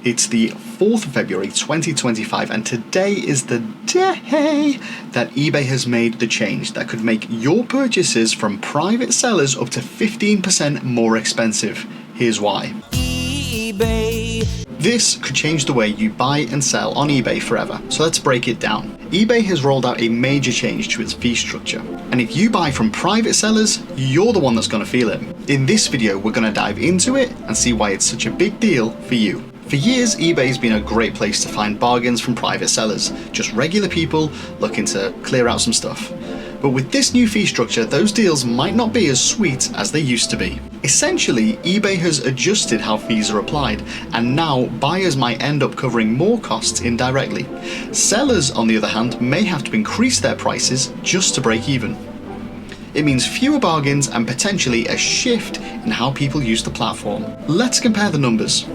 It's the 4th of February 2025, and today is the day that eBay has made the change that could make your purchases from private sellers up to 15% more expensive. Here's why. eBay. This could change the way you buy and sell on eBay forever, so let's break it down. eBay has rolled out a major change to its fee structure, and if you buy from private sellers, you're the one that's going to feel it. In this video, we're going to dive into it and see why it's such a big deal for you. For years, eBay's been a great place to find bargains from private sellers, just regular people looking to clear out some stuff. But with this new fee structure, those deals might not be as sweet as they used to be. Essentially, eBay has adjusted how fees are applied, and now buyers might end up covering more costs indirectly. Sellers, on the other hand, may have to increase their prices just to break even. It means fewer bargains and potentially a shift in how people use the platform. Let's compare the numbers.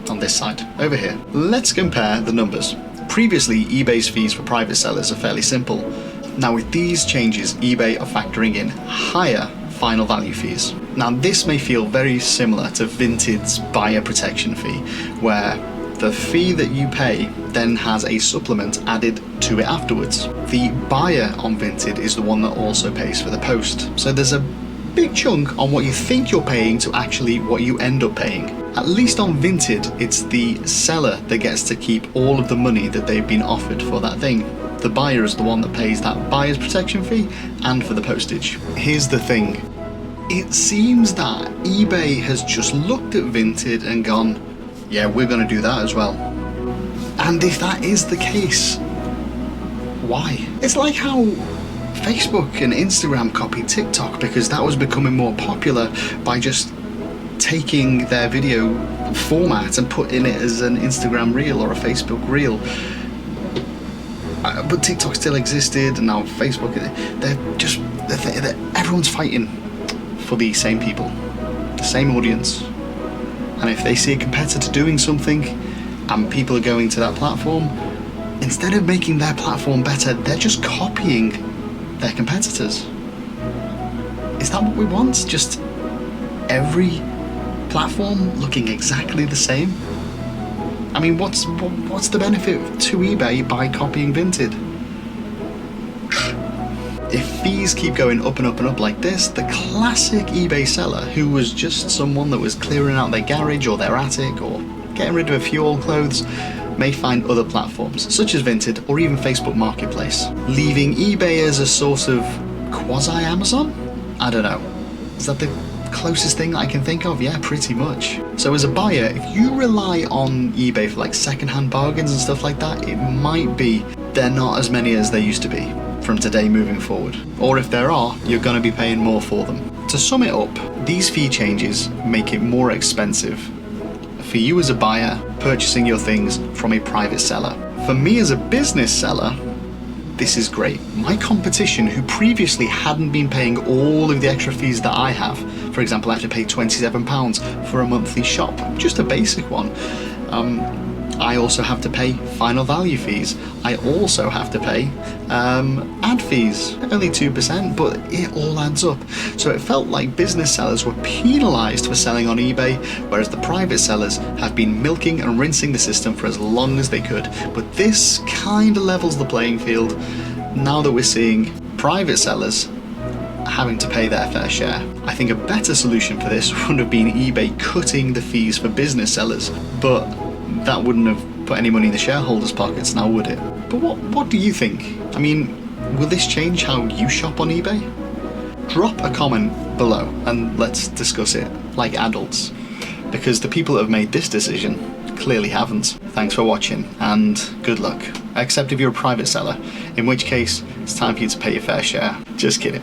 On this side, over here. Let's compare the numbers. Previously, eBay's fees for private sellers are fairly simple. Now with these changes, eBay are factoring in higher final value fees. Now this may feel very similar to Vinted's buyer protection fee, where the fee that you pay then has a supplement added to it afterwards. The buyer on Vinted is the one that also pays for the post. So there's a big chunk on what you think you're paying to actually what you end up paying. At least on Vinted, it's the seller that gets to keep all of the money that they've been offered for that thing. The buyer is the one that pays that buyer's protection fee and for the postage. Here's the thing. It seems that eBay has just looked at Vinted and gone, yeah, we're going to do that as well. And if that is the case, why? It's like how Facebook and Instagram copied TikTok because that was becoming more popular by just taking their video format and putting it as an Instagram reel or a Facebook reel. But TikTok still existed, and now Facebook, everyone's fighting for the same people, the same audience. And if they see a competitor doing something and people are going to that platform, instead of making their platform better, they're just copying their competitors. Is that what we want? Just every platform looking exactly the same? I mean, what's the benefit to eBay by copying Vinted? If fees keep going up and up and up like this, the classic eBay seller who was just someone that was clearing out their garage or their attic or getting rid of a few old clothes may find other platforms, such as Vinted or even Facebook Marketplace, leaving eBay as a sort of quasi-Amazon? I don't know. Is that the closest thing I can think of? Yeah, pretty much. So as a buyer, if you rely on eBay for like secondhand bargains and stuff like that, it might be they're not as many as they used to be from today moving forward. Or if there are, you're going to be paying more for them. To sum it up, these fee changes make it more expensive for you as a buyer purchasing your things from a private seller. For me as a business seller, this is great. My competition, who previously hadn't been paying all of the extra fees that I have, for example, I have to pay £27 for a monthly shop, just a basic one. I also have to pay final value fees. I also have to pay ad fees, only 2%, but it all adds up. So it felt like business sellers were penalised for selling on eBay, whereas the private sellers have been milking and rinsing the system for as long as they could. But this kind of levels the playing field now that we're seeing private sellers having to pay their fair share. I think a better solution for this would have been eBay cutting the fees for business sellers, but that wouldn't have put any money in the shareholders' pockets now, would it? But what do you think? I mean, will this change how you shop on eBay? Drop a comment below and let's discuss it like adults, because the people that have made this decision clearly haven't. Thanks for watching and good luck, except if you're a private seller, in which case it's time for you to pay your fair share. Just kidding.